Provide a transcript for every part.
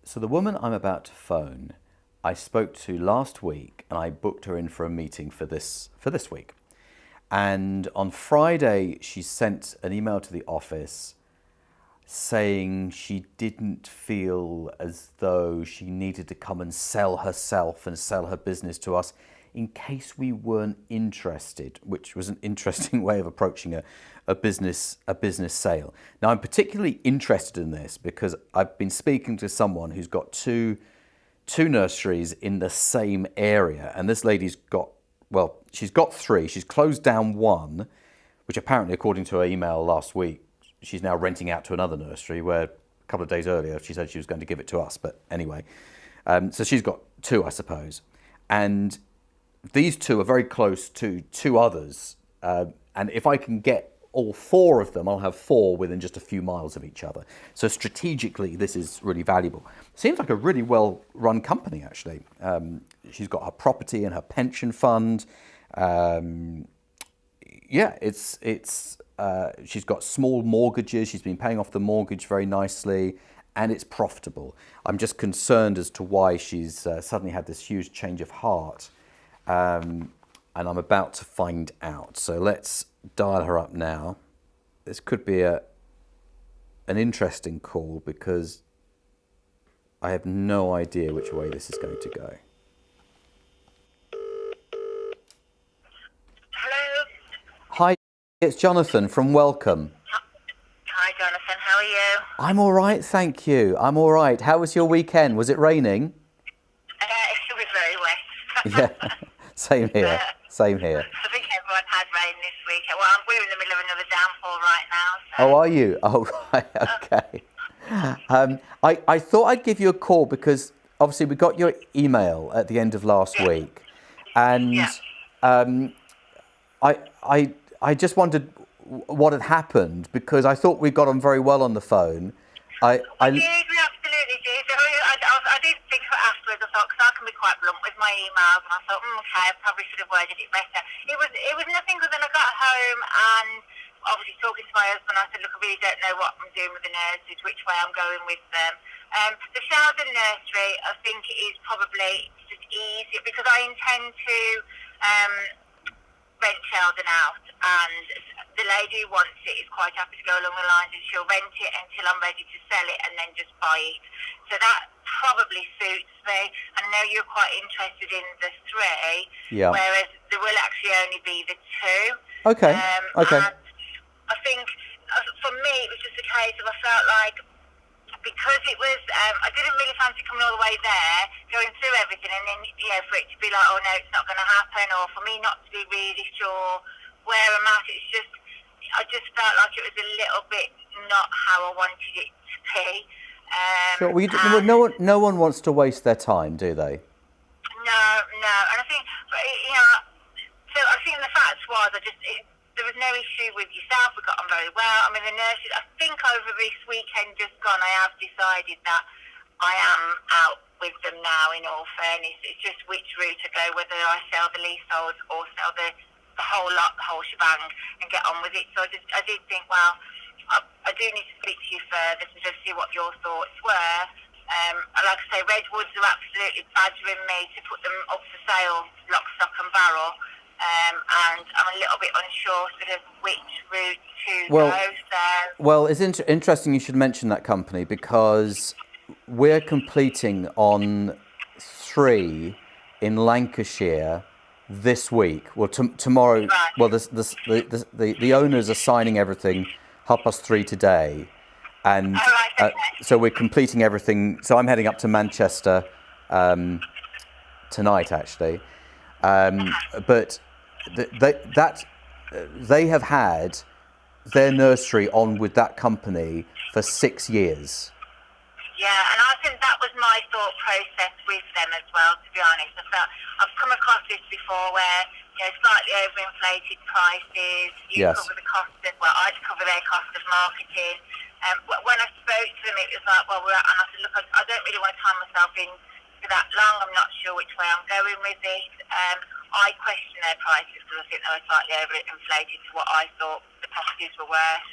So the woman I'm about to phone, I spoke to last week, and I booked her in for a meeting for this week. And on Friday, she sent an email to the office saying she didn't feel as though she needed to come and sell herself and sell her business to us in case we weren't interested, which was an interesting way of approaching a business sale. Now, I'm particularly interested in this because I've been speaking to someone who's got two nurseries in the same area, and this lady's got, well, she's got three. She's closed down one, which apparently, according to her email last week, she's now renting out to another nursery where a couple of days earlier she said she was going to give it to us. But anyway, so she's got two, I suppose. And these two are very close to two others. And if I can get all four of them, I'll have four within just a few miles of each other. So strategically, this is really valuable. Seems like a really well-run company, actually. She's got her property and her pension fund. She's got small mortgages. She's been paying off the mortgage very nicely, and it's profitable. I'm just concerned as to why she's suddenly had this huge change of heart, and I'm about to find out. So let's dial her up now. This could be an interesting call because I have no idea which way this is going to go. Hello. Hi, it's Jonathan from Welcome. Hi, Jonathan. How are you? I'm all right, thank you. I'm all right. How was your weekend? Was it raining? It was very wet. Yeah, same here. Same here. I think everyone had rain this week. Well, we're in the middle of another downpour right now. So. Oh, are you? Oh, right. Okay. I thought I'd give you a call because obviously we got your email at the end of last week, and I just wondered what had happened because I thought we got on very well on the phone. We absolutely did. I did think of it afterwards. I thought, because I can be quite blunt with my emails, and I thought, okay, I probably should have worded it better. It was nothing other than I got home and obviously talking to my husband, I said, look, I really don't know what I'm doing with the nurseries, which way I'm going with them. The Sheldon nursery, I think, is probably just easier because I intend to rent Sheldon out, and the lady who wants it is quite happy to go along the lines and she'll rent it until I'm ready to sell it and then just buy it. So that probably suits me. And I know you're quite interested in the three, whereas there will actually only be the two. Okay. Okay. And I think for me it was just a case of I felt like because it was, I didn't really fancy coming all the way there, going through everything, and then for it to be like, oh no, it's not going to happen, or for me not to be really sure where I'm at. It's just, I just felt like it was a little bit not how I wanted it to be. Sure. Well, no one wants to waste their time, do they? No, and I think, so I think the fact was, there was no issue with yourself. We got on very well. I mean, the nurses, I think over this weekend just gone, I have decided that I am out with them now, in all fairness. It's just which route to go, whether I sell the leaseholds or sell the whole lot, the whole shebang, and get on with it. So I did think, well, I do need to speak to you further to just see what your thoughts were. Like I say, Redwoods are absolutely badgering me to put them up for sale, lock, stock and barrel. And I'm a little bit unsure sort of which route to go. Well, it's interesting you should mention that company because we're completing on 3 in Lancashire this week. Well, tomorrow. Right. Well, the owners are signing everything 3:30 today, and so we're completing everything. So I'm heading up to Manchester tonight, actually. But they have had their nursery on with that company for 6 years. Yeah, and I think that was my thought process with them as well, to be honest. I felt I've come across this before where, slightly overinflated prices, cover the cost of, I'd cover their cost of marketing. When I spoke to them, it was like, and I said, look, I don't really want to tie myself in for that long. I'm not sure which way I'm going with it. I question their prices because I think they were slightly overinflated to what I thought the properties were worth.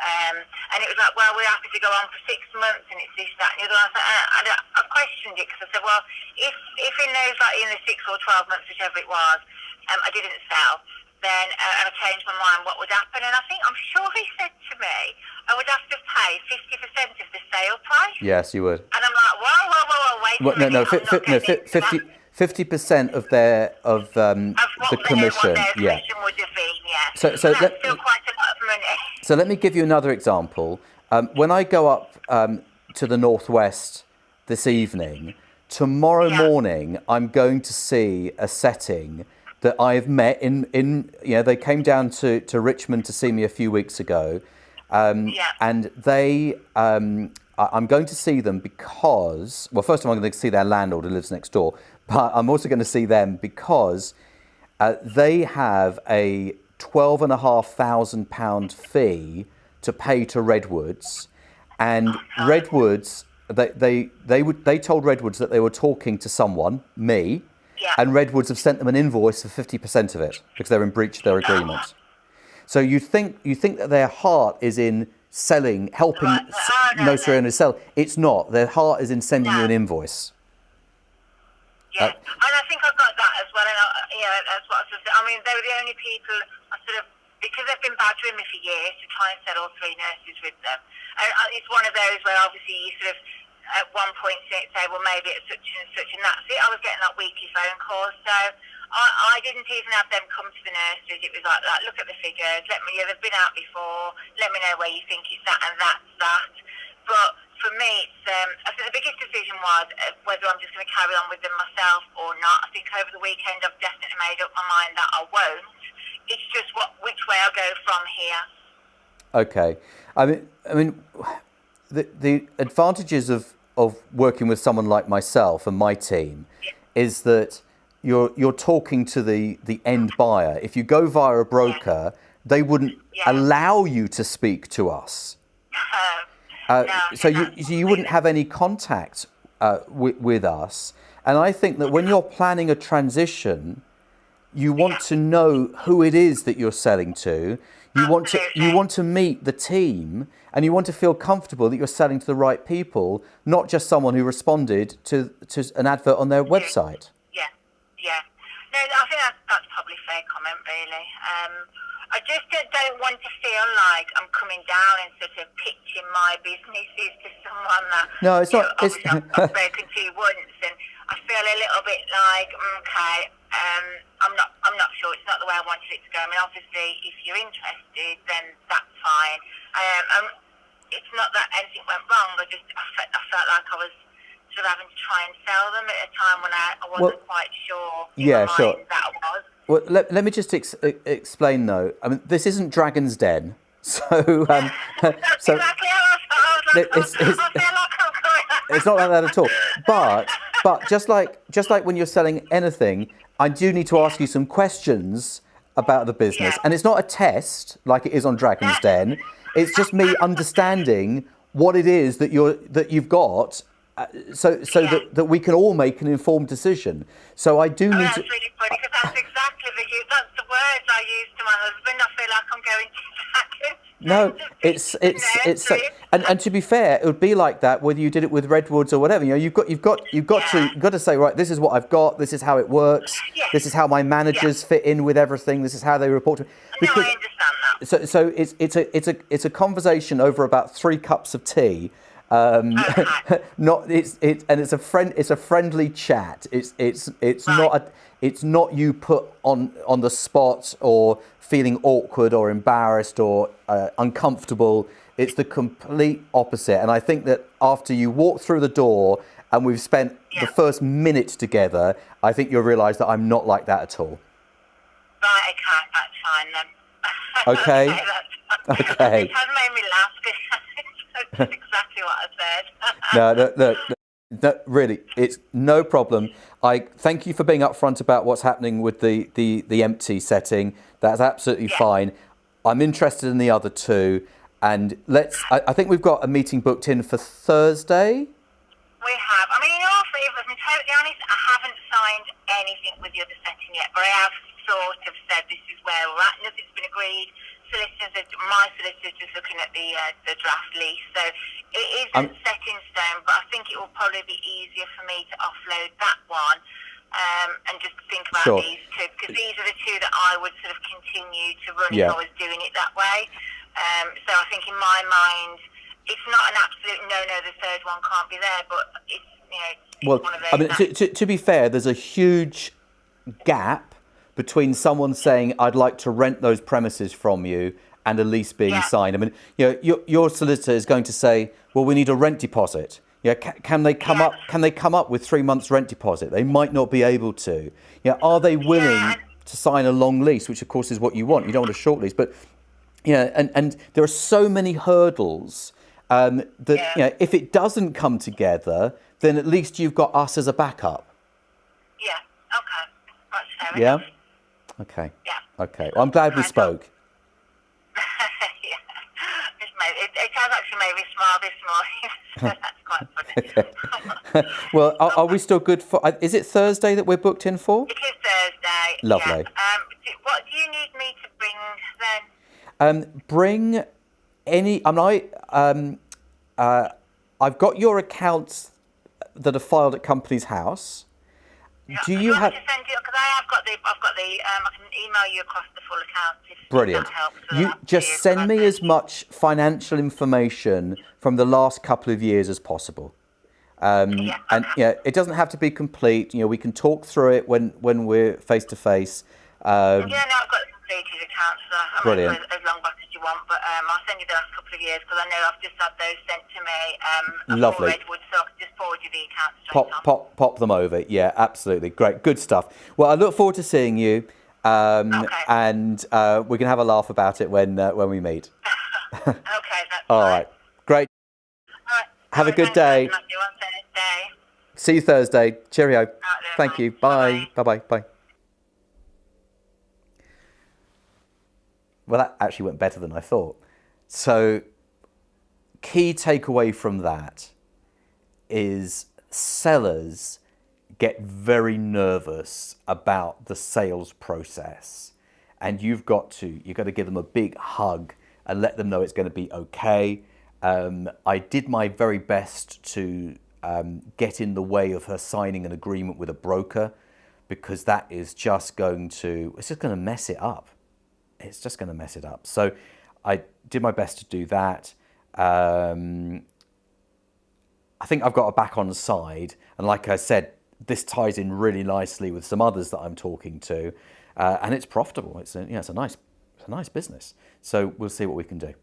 And it was like, well, we're happy to go on for 6 months, and it's this, that, and the other. I questioned it, because I said, well, if in those, like in the 6 or 12 months, whichever it was, I didn't sell, then and I changed my mind, what would happen? And I'm sure he said to me, I would have to pay 50% of the sale price. Yes, you would. And I'm like, whoa, wait a minute. No, 50% of the commission. What their commission would have been, yeah. So that's still quite a lot of money. So let me give you another example. When I go up to the northwest this evening, tomorrow morning I'm going to see a setting that I've met in they came down to Richmond to see me a few weeks ago, and they I'm going to see them because, well, first of all, I'm going to see their landlord who lives next door, but I'm also going to see them because they have a £12,500 fee to pay to Redwoods, and Redwoods, they told Redwoods that they were talking to someone, me, and Redwoods have sent them an invoice for 50% of it because they're in breach of their agreement. So you think that their heart is in selling, helping Notary owners sell. It's not. Their heart is in sending you an invoice. Yeah, and I think I got that as well. And that's what I was saying. I mean, they were the only people I sort of, because they've been badgering me for years to try and sell all 3 nurses with them. And it's one of those where obviously you sort of at one point say, well, maybe it's such and such, and that's it. I was getting that weekly phone calls, so I didn't even have them come to the nurseries. It was like that. Look at the figures. They've been out before. Let me know where you think it's that, and that's that. But for me, I think the biggest decision was whether I'm just going to carry on with them myself or not. I think over the weekend I've definitely made up my mind that I won't. It's just which way I go from here. Okay. I mean, the advantages of working with someone like myself and my team is that you're talking to the end buyer. If you go via a broker, they wouldn't allow you to speak to us. So you wouldn't have any contact with us. And I think that when you're planning a transition, you want to know who it is that you're selling to. You want to meet the team, and you want to feel comfortable that you're selling to the right people, not just someone who responded to an advert on their website. Yeah. No, I think that's probably a fair comment, really. I just don't want to feel like I'm coming down and sort of pitching my businesses to someone that I've spoken to once, and I feel a little bit like, okay, I'm not sure. It's not the way I wanted it to go. I mean, obviously, if you're interested, then that's fine. It's not that anything went wrong. I felt like I was sort of having to try and sell them at a time when I wasn't quite sure in my mind that I was. Well, let me just explain though. I mean, this isn't Dragon's Den, so That's exactly how I felt. I feel like I'm going. It's not like that at all. But just like when you're selling anything, I do need to ask you some questions about the business, and it's not a test like it is on Dragon's Den. It's just me understanding what it is that you've got. So that we can all make an informed decision. So I do need to. That's really funny, because that's exactly that's the words I use to my husband. I feel like I'm going to it's and to be fair, it would be like that whether you did it with Redwoods or whatever. You know, you've got to say, right, this is what I've got. This is how it works. Yeah. This is how my managers fit in with everything. This is how they report to me. Because, no, I understand So that. it's a conversation over about 3 cups of tea. It's a friendly chat. It's not you put on the spot or feeling awkward or embarrassed or uncomfortable. It's the complete opposite. And I think that after you walk through the door and we've spent the first minute together, I think you'll realise that I'm not like that at all. Right, okay, that's fine then. Okay. Okay. It has made me laugh. That's exactly what I said. No, really, it's no problem. I thank you for being upfront about what's happening with the empty setting. That's absolutely fine. I'm interested in the other 2, and I think we've got a meeting booked in for Thursday. We have. I mean, if I'm totally honest, I haven't signed anything with the other setting yet, but I have sort of said this is where we're at. Nothing's been agreed. my solicitor's just looking at the draft lease, so it isn't set in stone. But I think it will probably be easier for me to offload that one and just think about these two, because these are the two that I would sort of continue to run if I was doing it that way. So I think in my mind, it's not an absolute no. The third one can't be there, but it's it's one of those. I mean, to be fair, there's a huge gap between someone saying I'd like to rent those premises from you and a lease being signed. I mean, your solicitor is going to say, well, we need a rent deposit. Can they come up? Can they come up with 3 months rent deposit? They might not be able to. Are they willing to sign a long lease, which of course is what you want? You don't want a short lease, but and there are so many hurdles that if it doesn't come together, then at least you've got us as a backup. Yeah. Okay. That's fair Yeah. enough. Okay. Yeah. Okay. Well, I'm glad we spoke. It has actually made me smile this morning. That's quite funny. Well, are we still good for? Is it Thursday that we're booked in for? It is Thursday. Lovely. Yeah. What do you need me to bring then? Bring any. I've got your accounts that are filed at Company's House. Do you have? To send you, because I've got the. I can email you across the full account if Brilliant. that helps. You just send me as much financial information from the last couple of years as possible. And it doesn't have to be complete. We can talk through it when we're face to face. I've got completed accounts, so I'm Brilliant. as long back as you want. But I'll send you the last couple of years, because I know I've just had those sent to me. Lovely. Edward, so I can just forward you the accounts straight on. Pop them over. Yeah, absolutely. Great. Good stuff. Well, I look forward to seeing you. And we can have a laugh about it when we meet. Okay, that's All fine. right. Great. All right. Have a good day. Thursday. See you Thursday. Cheerio. Right, Thank you. Bye. Bye-bye. Bye. Well, that actually went better than I thought. So, key takeaway from that is sellers get very nervous about the sales process, and you've got to give them a big hug and let them know it's going to be okay. I did my very best to get in the way of her signing an agreement with a broker, because that is just going to mess it up. It's just going to mess it up. So I did my best to do that. I think I've got her back on side, and like I said, this ties in really nicely with some others that I'm talking to, and it's profitable. It's a nice business. So we'll see what we can do.